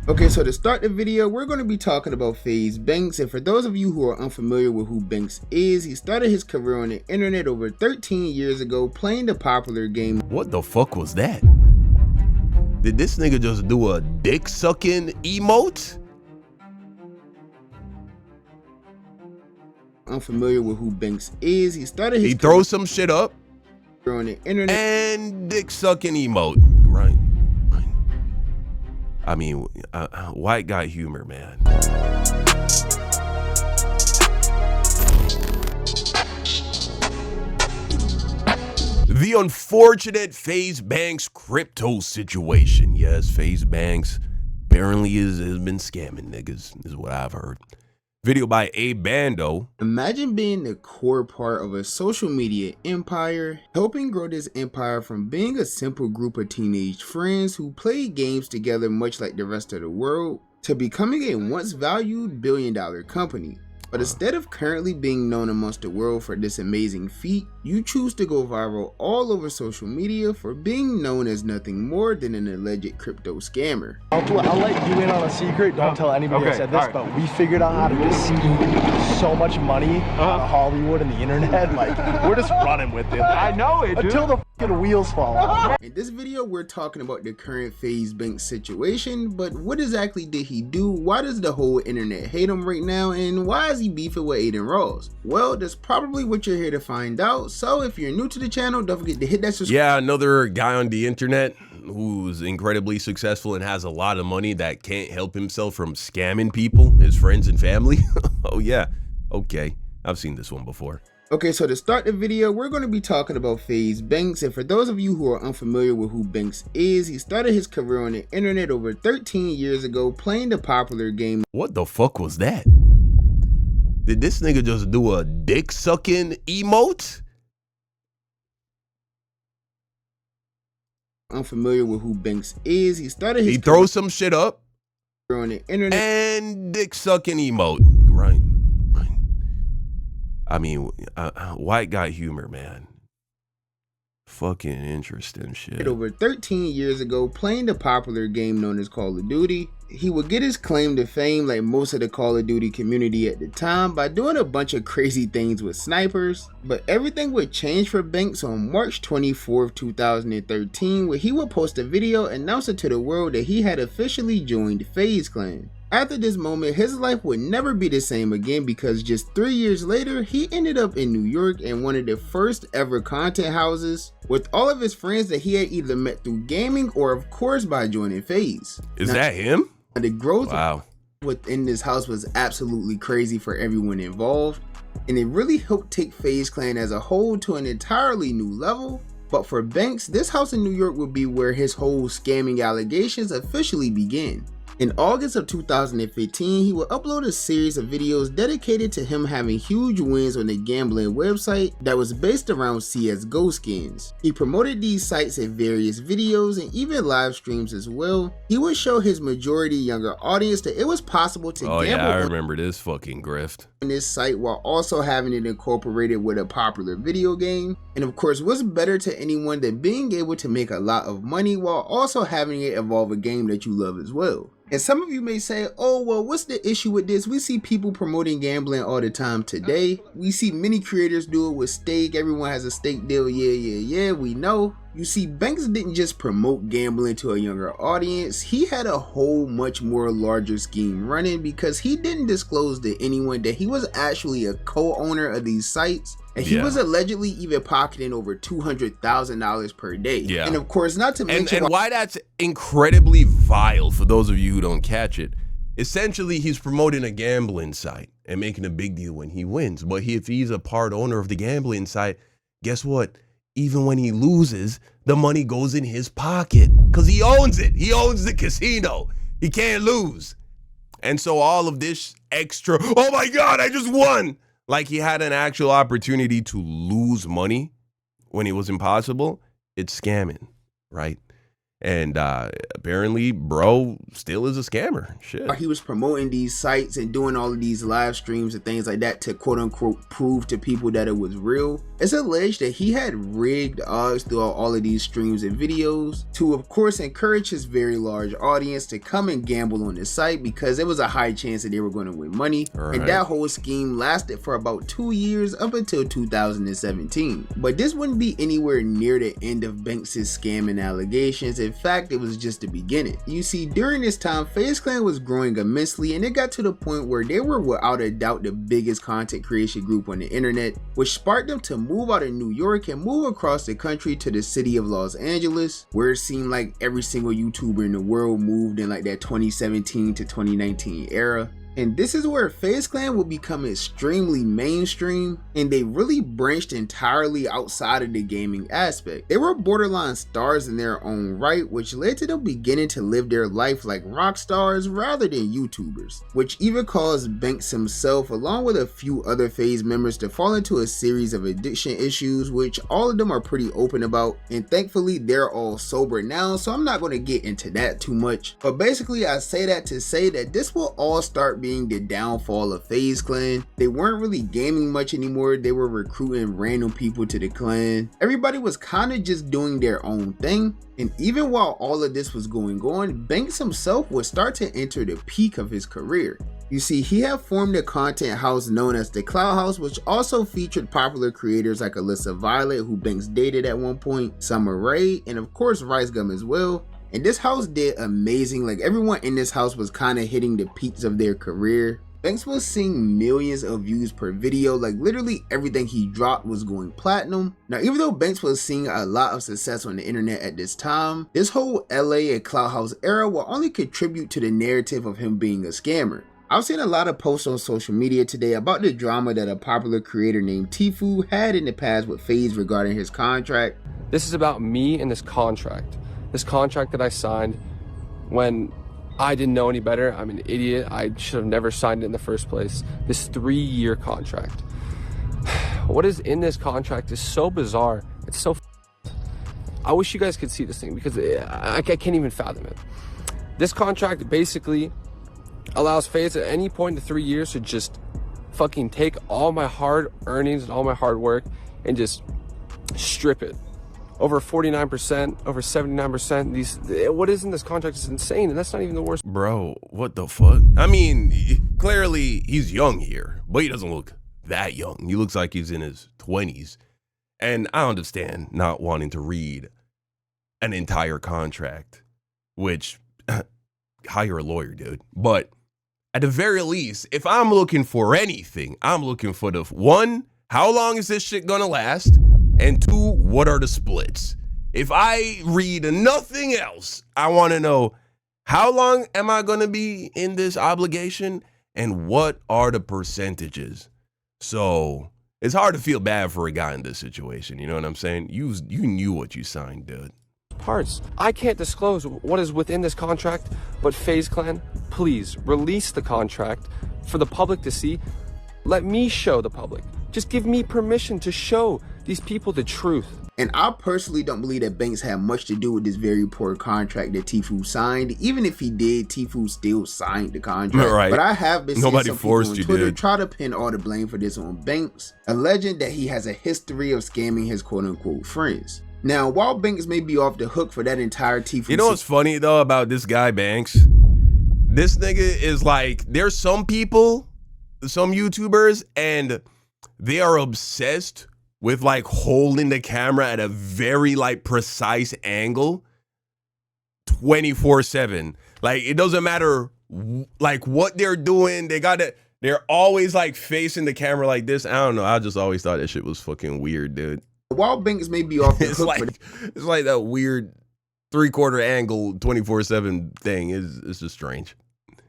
Okay, so to start the video, we're going to be talking about FaZe Banks, and for those of you who are unfamiliar with who Banks is, he started his career on the internet over 13 years ago playing the popular game. What the fuck was that? Did this nigga just do a dick sucking emote? Unfamiliar with who Banks is, he started his He throws some shit up career on the internet and dick sucking emote. Right. I mean, white guy humor, man. The unfortunate FaZe Banks crypto situation. Yes, FaZe Banks apparently has been scamming niggas, is what I've heard. Video by A Bando. Imagine being the core part of a social media empire, helping grow this empire from being a simple group of teenage friends who played games together much like the rest of the world, to becoming a once valued billion-dollar company. But instead of currently being known amongst the world for this amazing feat, you choose to go viral all over social media for being known as nothing more than an alleged crypto scammer. I'll let you in on a secret. Don't tell anybody I said this, but we figured out how to just scheme so much money out of Hollywood and the internet. Like, we're just running with it. I know it, dude. Until the fucking wheels fall off. In this video, we're talking about the current FaZe Banks situation, but what exactly did he do? Why does the whole internet hate him right now? And why is he beefing with Adin Ross? Well, that's probably what you're here to find out. So if you're new to the channel, don't forget to hit that subscribe. Yeah, another guy on the internet who's incredibly successful and has a lot of money that can't help himself from scamming people, his friends and family. Oh yeah, okay, I've seen this one before. Okay, so to start the video, we're going to be talking about FaZe Banks, and for those of you who are unfamiliar with who Banks is, he started his career on the internet over 13 years ago playing the popular game. What the fuck was that? Did this nigga just do a dick sucking emote? Unfamiliar with who Banks is, he started his He throws some shit up on the internet and dick sucking emote. Right. I mean, white guy humor, man. Fucking interesting shit. Over 13 years ago playing the popular game known as Call of Duty. He would get his claim to fame like most of the Call of Duty community at the time by doing a bunch of crazy things with snipers, but everything would change for Banks on March 24th, 2013, where he would post a video announcing to the world that he had officially joined FaZe Clan. After this moment, his life would never be the same again because just 3 years later, he ended up in New York in one of the first ever content houses with all of his friends that he had either met through gaming or of course by joining FaZe. Is that him? The growth wow. within this house was absolutely crazy for everyone involved, and it really helped take FaZe Clan as a whole to an entirely new level. But for Banks, this house in New York would be where his whole scamming allegations officially began. In August of 2015, he would upload a series of videos dedicated to him having huge wins on a gambling website that was based around CSGO skins. He promoted these sites in various videos and even live streams as well. He would show his majority younger audience that it was possible to gamble yeah, I remember this fucking grift on this site while also having it incorporated with a popular video game. And of course, what's better to anyone than being able to make a lot of money while also having it involve a game that you love as well. And some of you may say, oh, well, what's the issue with this? We see people promoting gambling all the time today. We see many creators do it with stake. Everyone has a stake deal. Yeah, we know. You see, Banks didn't just promote gambling to a younger audience. He had a whole much more larger scheme running because he didn't disclose to anyone that he was actually a co-owner of these sites. And he was allegedly even pocketing over $200,000 per day. Yeah. And of course, not to mention why that's incredibly vile for those of you who don't catch it. Essentially, he's promoting a gambling site and making a big deal when he wins. But if he's a part owner of the gambling site, guess what? Even when he loses, the money goes in his pocket because he owns it. He owns the casino. He can't lose. And so all of this extra, oh my God, I just won. Like he had an actual opportunity to lose money when it was impossible. It's scamming, right? And apparently, bro still is a scammer. Shit. He was promoting these sites and doing all of these live streams and things like that to quote unquote prove to people that it was real. It's alleged that he had rigged odds throughout all of these streams and videos to, of course, encourage his very large audience to come and gamble on his site because there was a high chance that they were going to win money. Right. And that whole scheme lasted for about 2 years up until 2017. But this wouldn't be anywhere near the end of Banks's scamming allegations. In fact, it was just the beginning. You see, during this time, FaZe Clan was growing immensely, and it got to the point where they were without a doubt the biggest content creation group on the internet, which sparked them to move out of New York and move across the country to the city of Los Angeles, where it seemed like every single YouTuber in the world moved in like that 2017 to 2019 era. And this is where FaZe Clan would become extremely mainstream, and they really branched entirely outside of the gaming aspect. They were borderline stars in their own right, which led to them beginning to live their life like rock stars rather than YouTubers, which even caused Banks himself, along with a few other FaZe members, to fall into a series of addiction issues, which all of them are pretty open about, and thankfully they're all sober now, so I'm not going to get into that too much. But basically, I say that to say that this will all start being the downfall of FaZe Clan. They weren't really gaming much anymore. They were recruiting random people to the clan. Everybody was kind of just doing their own thing. And even while all of this was going on, Banks himself would start to enter the peak of his career. You see, he had formed a content house known as the Cloud House, which also featured popular creators like Alyssa Violet, who Banks dated at one point, Summer Rae, and of course Rice Gum as well. And this house did amazing. Like, everyone in this house was kind of hitting the peaks of their career. Banks was seeing millions of views per video. Like, literally everything he dropped was going platinum. Now, even though Banks was seeing a lot of success on the internet at this time, this whole LA and Cloud House era will only contribute to the narrative of him being a scammer. I've seen a lot of posts on social media today about the drama that a popular creator named Tfue had in the past with FaZe regarding his contract. This is about me and this contract. This contract that I signed when I didn't know any better. I'm an idiot. I should have never signed it in the first place. This 3-year contract. What is in this contract is so bizarre. It's so I wish you guys could see this thing because I can't even fathom it. This contract basically allows FaZe at any point in the 3 years to just fucking take all my hard earnings and all my hard work and just strip it. Over 49%, over 79%. What is in this contract is insane, and that's not even the worst. Bro, what the fuck? I mean, clearly he's young here, but he doesn't look that young. He looks like he's in his 20s. And I understand not wanting to read an entire contract, which, hire a lawyer, dude. But at the very least, if I'm looking for anything, I'm looking for the one, how long is this shit gonna last? And 2, what are the splits? If I read nothing else, I want to know how long am I going to be in this obligation and what are the percentages? So it's hard to feel bad for a guy in this situation. You know what I'm saying? You knew what you signed, dude. Parts. I can't disclose what is within this contract, but FaZe Clan, please release the contract for the public to see. Let me show the public. Just give me permission to show these people the truth. And I personally don't believe that Banks had much to do with this very poor contract that Tfue signed. Even if he did, Tfue still signed the contract. Right. But I have been seeing some people on Twitter dude. try to pin all the blame for this on Banks, alleging that he has a history of scamming his quote-unquote friends. Now, while Banks may be off the hook for that entire Tfue... You know what's funny, though, about this guy, Banks? This nigga is like, there's some people, some YouTubers, and they are obsessed with like holding the camera at a very like precise angle 24/7. Like, it doesn't matter like what they're doing. They're always like facing the camera like this. I don't know. I just always thought that shit was fucking weird, dude. While Banks may be off the It's hook it's like that weird 3/4 angle 24/7 thing. It's just strange.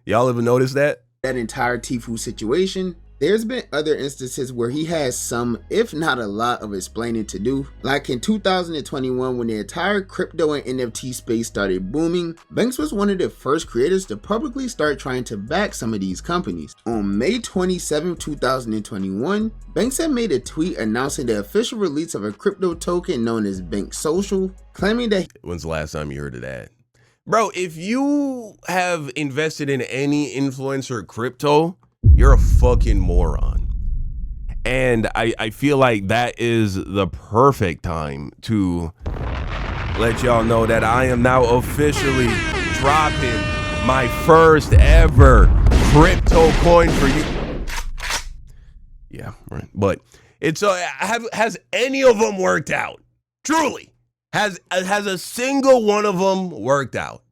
Y'all ever notice that? that entire Tfue situation, There's been other instances where he has some, if not a lot, of explaining to do. Like in 2021, when the entire crypto and NFT space started booming, Banks was one of the first creators to publicly start trying to back some of these companies. On May 27, 2021, Banks had made a tweet announcing the official release of a crypto token known as Banks Social, claiming that When's the last time you heard of that? Bro, if you have invested in any influencer crypto, you're a fucking moron. And I feel like that is the perfect time to let y'all know that I am now officially dropping my first ever crypto coin for you. Yeah, right. But it's has any of them worked out? Truly. Has a single one of them worked out?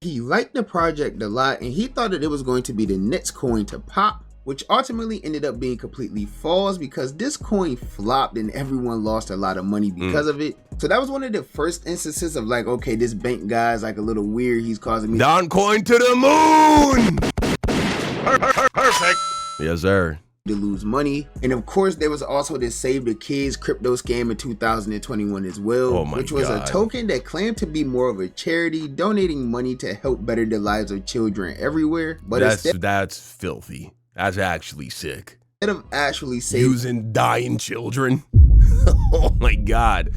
he liked the project a lot and he thought that it was going to be the next coin to pop, which ultimately ended up being completely false because this coin flopped and everyone lost a lot of money because of it. So that was one of the first instances of like, okay, this bank guy's like a little weird. He's causing me Down coin to the moon. Perfect. Yes, sir. To lose money. And of course there was also this Save the Kids crypto scam in 2021 as well, which was a token that claimed to be more of a charity, donating money to help better the lives of children everywhere. But that's filthy. That's actually sick. Instead of actually using dying children. Oh my God,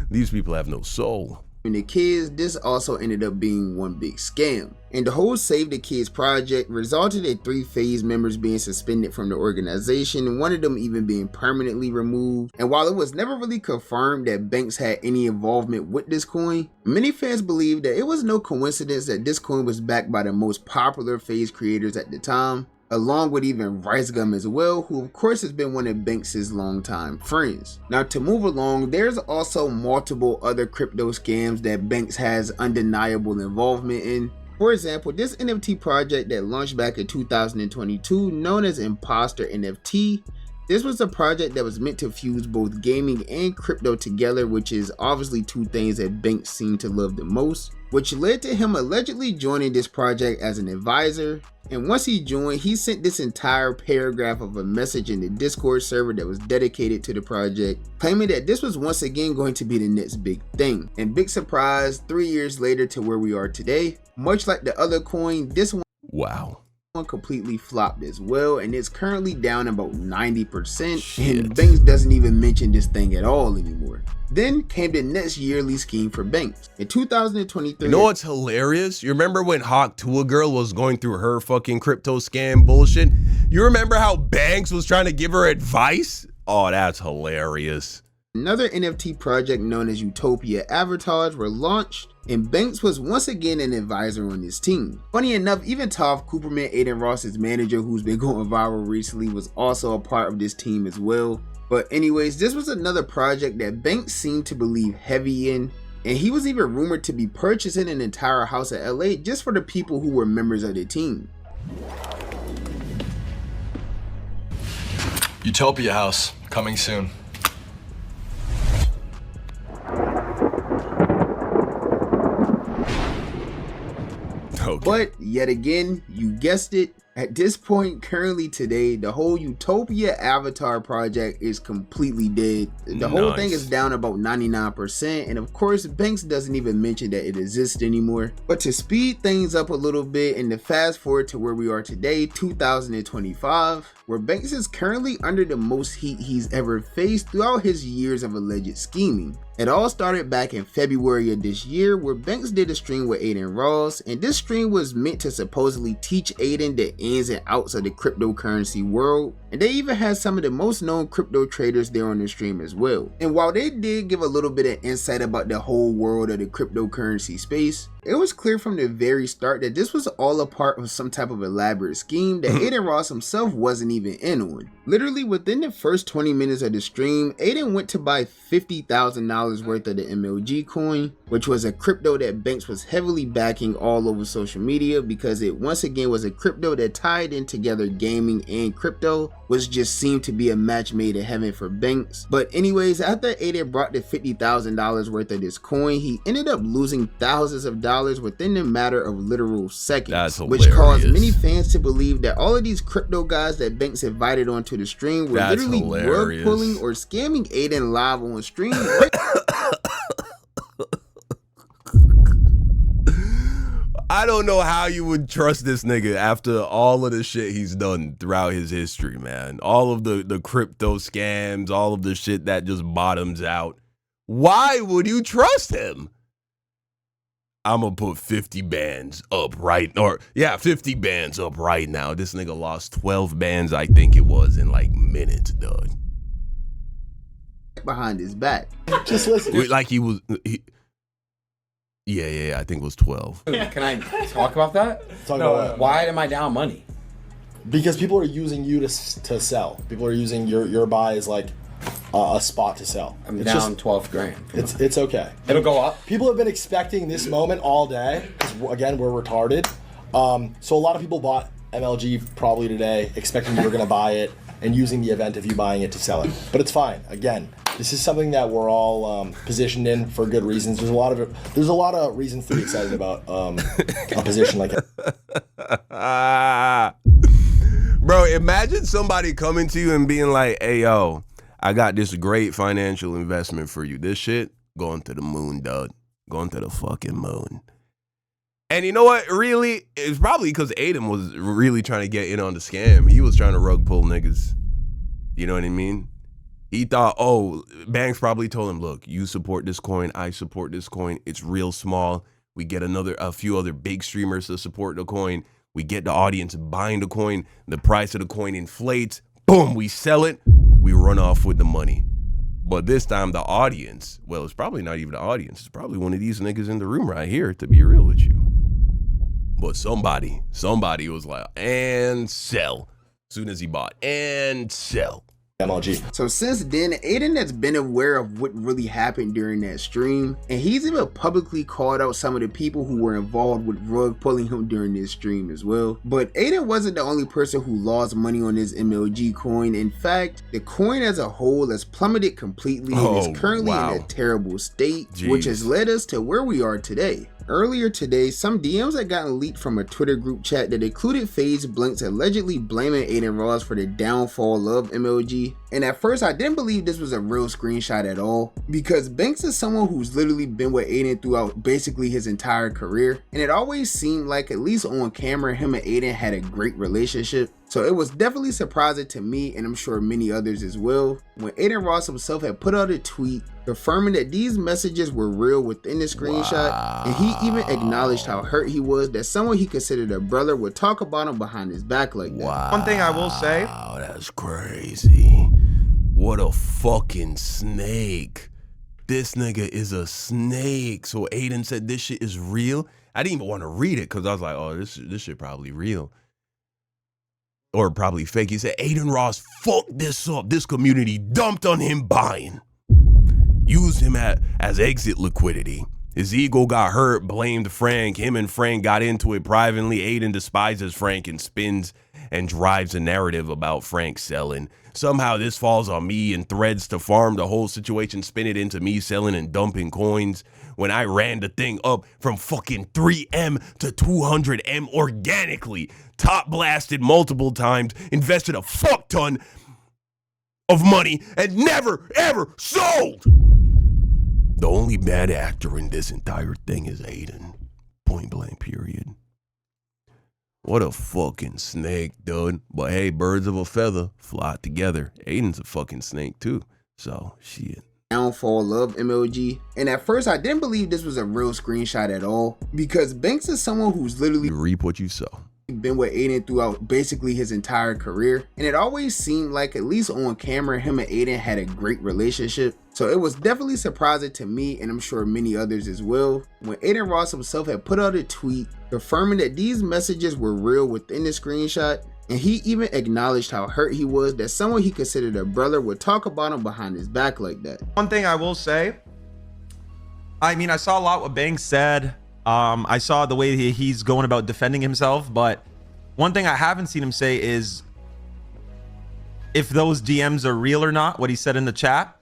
these people have no soul. And the kids, this also ended up being one big scam. And the whole Save the Kids project resulted in 3 FaZe members being suspended from the organization, and one of them even being permanently removed. And while it was never really confirmed that Banks had any involvement with this coin, many fans believe that it was no coincidence that this coin was backed by the most popular FaZe creators at the time, along with even RiceGum as well, who of course has been one of Banks' longtime friends. Now to move along, there's also multiple other crypto scams that Banks has undeniable involvement in. For example, this NFT project that launched back in 2022 known as Impostor NFT. This was a project that was meant to fuse both gaming and crypto together, which is obviously 2 things that Banks seemed to love the most, which led to him allegedly joining this project as an advisor. And once he joined, he sent this entire paragraph of a message in the Discord server that was dedicated to the project, claiming that this was once again going to be the next big thing. And big surprise, 3 years later to where we are today, much like the other coin, this one completely flopped as well, and it's currently down about 90%. And Banks doesn't even mention this thing at all anymore. Then came the next yearly scheme for Banks. In 2023, you know what's hilarious? You remember when Hawk Tua Girl was going through her fucking crypto scam bullshit? You remember how Banks was trying to give her advice? Oh, that's hilarious. Another NFT project known as Utopia Avatars were launched, and Banks was once again an advisor on this team. Funny enough, even Toph Cooperman, Adin Ross's manager, who's been going viral recently, was also a part of this team as well. But anyways, this was another project that Banks seemed to believe heavy in, and he was even rumored to be purchasing an entire house in LA just for the people who were members of the team. Utopia house, coming soon. Okay. But yet again, you guessed it, at this point, currently today, the whole Utopia Avatar project is completely dead. The whole thing is down about 99%, and of course, Banks doesn't even mention that it exists anymore. But to speed things up a little bit and to fast forward to where we are today, 2025, where Banks is currently under the most heat he's ever faced throughout his years of alleged scheming. It all started back in February of this year, where Banks did a stream with Adin Ross, and this stream was meant to supposedly teach Adin the ins and outs of the cryptocurrency world, and they even had some of the most known crypto traders there on the stream as well. And while they did give a little bit of insight about the whole world of the cryptocurrency space, it was clear from the very start that this was all a part of some type of elaborate scheme that Adin Ross himself wasn't even in on. Literally within the first 20 minutes of the stream, Adin went to buy $50,000 worth of the MLG coin, which was a crypto that Banks was heavily backing all over social media because it once again was a crypto that tied in together gaming and crypto, which just seemed to be a match made in heaven for Banks. But anyways, after Adin brought the $50,000 worth of this coin, he ended up losing thousands of dollars dollars within the matter of literal seconds. That's which caused hilarious. many fans to believe that all of these crypto guys that Banks invited onto the stream were That's literally hilarious. rug pulling or scamming Adin live on stream. I don't know how you would trust this nigga after all of the shit he's done throughout his history, man. All of the crypto scams, all of the shit that just bottoms out. Why would you trust him? I'm gonna put 50 bands up right, or yeah, 50 bands up right now. This nigga lost 12 bands, I think it was, in like minutes, dog. Behind his back. Just listen. Like yeah, I think it was 12. Can I talk about that? Talk about that. Why am I down money? Because people are using you to sell. People are using your buy as like a spot to sell. I'm It's down just- 12 grand. It's okay. It'll go up. People have been expecting this moment all day. 'Cause again, we're retarded. So a lot of people bought MLG probably today, expecting you were going to buy it and using the event of you buying it to sell it. But it's fine. Again, this is something that we're all positioned in for good reasons. There's a lot of reasons to be excited about a position like that. Bro, imagine somebody coming to you and being like, hey, yo, I got this great financial investment for you. This shit going to the moon, dog. Going to the fucking moon. And you know what? Really, it's probably because Adin was really trying to get in on the scam. He was trying to rug pull niggas. You know what I mean? He thought, oh, Banks probably told him, look, you support this coin, I support this coin. It's real small. We get a few other big streamers to support the coin. We get the audience buying the coin. The price of the coin inflates. Boom, we sell it. We run off with the money. But this time the audience, well, it's probably not even the audience. It's probably one of these niggas in the room right here, to be real with you. But somebody was like, and sell. As soon as he bought, and sell. MLG. So since then, Adin has been aware of what really happened during that stream, and he's even publicly called out some of the people who were involved with rug pulling him during this stream as well. But Adin wasn't the only person who lost money on this MLG coin. In fact, the coin as a whole has plummeted completely and is currently in a terrible state, which has led us to where we are today. Earlier today, some DMs had gotten leaked from a Twitter group chat that included FaZe Blanks allegedly blaming Adin Ross for the downfall of MLG. And at first, I didn't believe this was a real screenshot at all, because Banks is someone who's literally been with Adin throughout basically his entire career, and it always seemed like, at least on camera, him and Adin had a great relationship. So it was definitely surprising to me, and I'm sure many others as well, when Adin Ross himself had put out a tweet confirming that these messages were real within the screenshot, and he even acknowledged how hurt he was that someone he considered a brother would talk about him behind his back like that. One thing I will say, wow, that's crazy. What a fucking snake. This nigga is a snake. So Adin said this shit is real. I didn't even want to read it because I was like, oh, this shit probably real. Or probably fake. He said, Adin Ross fucked this up. This community dumped on him buying. Used him as exit liquidity. His ego got hurt, blamed Frank. Him and Frank got into it privately. Adin despises Frank and spins and drives a narrative about Frank selling. Somehow this falls on me and threads to farm the whole situation, spin it into me selling and dumping coins. When I ran the thing up from fucking 3M to 200M organically, top blasted multiple times, invested a fuck ton of money and never ever sold. The only bad actor in this entire thing is Adin. Point blank, period. What a fucking snake, dude. But hey, birds of a feather flock together. Adin's a fucking snake too. So, shit. Downfall of MLG. And at first, I didn't believe this was a real screenshot at all, because Banks is someone who's literally You reap what you sow. been with Adin throughout basically his entire career, and it always seemed like, at least on camera, him and Adin had a great relationship. So it was definitely surprising to me, and I'm sure many others as well, when Adin Ross himself had put out a tweet confirming that these messages were real within the screenshot, and he even acknowledged how hurt he was that someone he considered a brother would talk about him behind his back like that. one thing I will say, I mean, I saw a lot what Banks said. I saw the way he's going about defending himself, but one thing I haven't seen him say is if those DMs are real or not, what he said in the chat.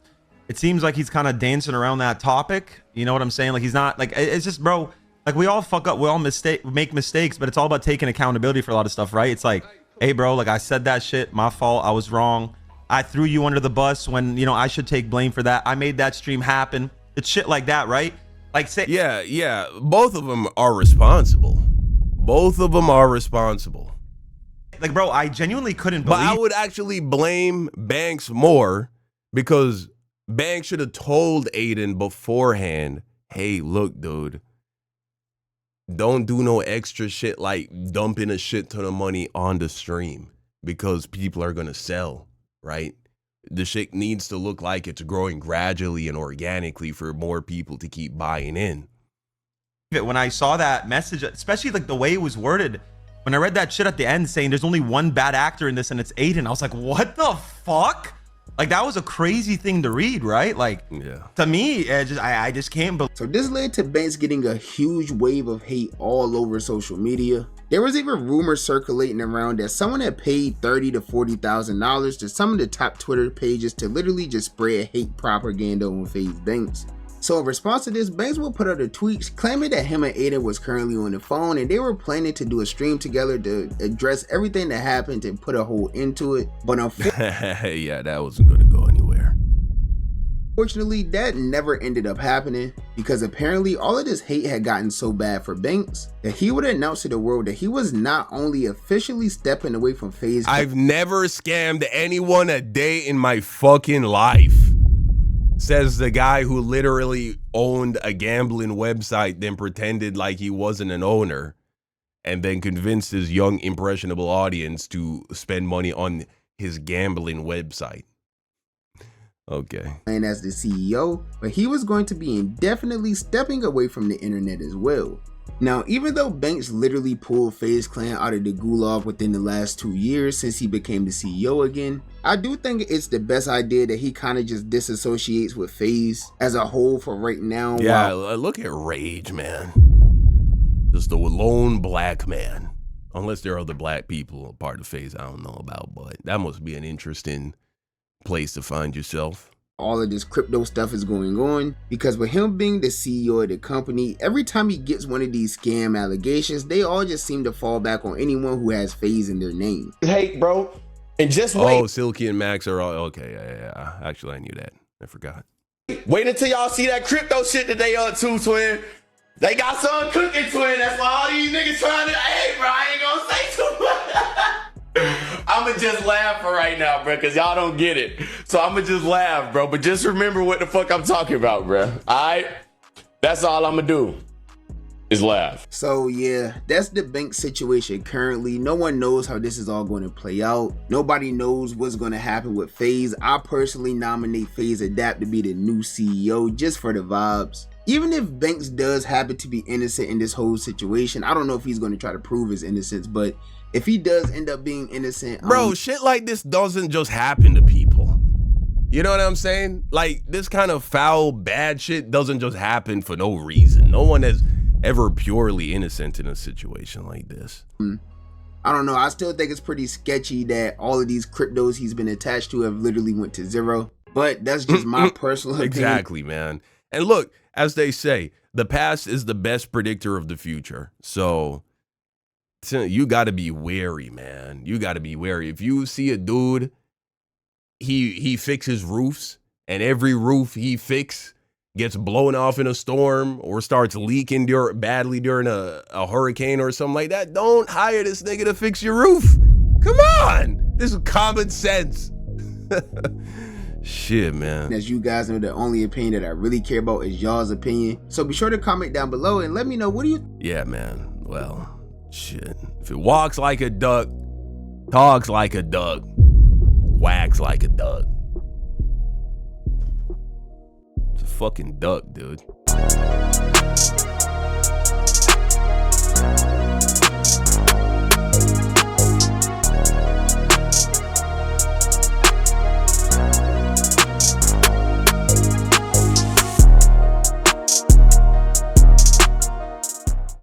It seems like he's kind of dancing around that topic. You know what I'm saying? Like, he's not, like, it's just, bro, like we all fuck up, we all make mistakes, but it's all about taking accountability for a lot of stuff, right? It's like, hey bro, like I said that shit, my fault, I was wrong. I threw you under the bus when, you know, I should take blame for that. I made that stream happen. It's shit like that, right? Like say, yeah, both of them are responsible. Both of them are responsible. Like, bro, I genuinely couldn't believe. But I would actually blame Banks more because Banks should have told Adin beforehand, hey, look, dude, don't do no extra shit like dumping a shit ton of money on the stream because people are going to sell, right? The shit needs to look like it's growing gradually and organically for more people to keep buying in. When I saw that message, especially like the way it was worded, when I read that shit at the end saying there's only one bad actor in this and it's Adin, I was like, what the fuck? Like, that was a crazy thing to read, right? Like, yeah. To me, I just can't believe. So this led to Banks getting a huge wave of hate all over social media. There was even rumors circulating around that someone had paid $30,000 to $40,000 to some of the top Twitter pages to literally just spread hate propaganda on FaZe Banks. So in response to this, Banks will put out a tweet claiming that him and Adin was currently on the phone and they were planning to do a stream together to address everything that happened and put a whole end to it. But unfortunately, yeah, that wasn't going to go anywhere. Unfortunately, that never ended up happening because apparently all of this hate had gotten so bad for Banks that he would announce to the world that he was not only officially stepping away from FaZe. I've never scammed anyone a day in my fucking life. Says the guy who literally owned a gambling website, then pretended like he wasn't an owner, and then convinced his young, impressionable audience to spend money on his gambling website. Okay. And as the CEO, but he was going to be indefinitely stepping away from the internet as well. Now, even though Banks literally pulled FaZe Clan out of the gulag within the last 2 years since he became the CEO again, I do think it's the best idea that he kind of just disassociates with FaZe as a whole for right now. Yeah, look at Rage, man. Just a lone black man. Unless there are other black people part of FaZe I don't know about, but that must be an interesting place to find yourself. All of this crypto stuff is going on because with him being the CEO of the company, every time he gets one of these scam allegations, they all just seem to fall back on anyone who has FaZe in their name. Hey, bro, and just wait. Oh, Silky and Max are all okay. Yeah. Actually, I knew that. I forgot. Wait until y'all see that crypto shit that they on too, twin. They got something cooking, twin. That's why all these niggas trying to. Hey, bro, I ain't gonna say too much. I'ma just laugh for right now, bro, because y'all don't get it. So I'ma just laugh, bro. But just remember what the fuck I'm talking about, bro. All right? That's all I'ma do is laugh. So yeah, that's the Banks situation currently. No one knows how this is all going to play out. Nobody knows what's going to happen with FaZe. I personally nominate FaZe Adapt to be the new CEO just for the vibes. Even if Banks does happen to be innocent in this whole situation, I don't know if he's going to try to prove his innocence, but if he does end up being innocent, bro, shit like this doesn't just happen to people. You know what I'm saying? Like, this kind of foul, bad shit doesn't just happen for no reason. No one is ever purely innocent in a situation like this. I don't know. I still think it's pretty sketchy that all of these cryptos he's been attached to have literally went to zero. But that's just my personal opinion. Exactly, man. And look, as they say, the past is the best predictor of the future. So you got to be wary, man. You got to be wary. If you see a dude, he fixes roofs, and every roof he fixes gets blown off in a storm or starts leaking badly during a hurricane or something like that, don't hire this nigga to fix your roof. Come on. This is common sense. Shit, man. As you guys know, the only opinion that I really care about is y'all's opinion. So be sure to comment down below and let me know, what do you... Yeah, man. Well, shit. If it walks like a duck, talks like a duck, quacks like a duck. It's a fucking duck, dude.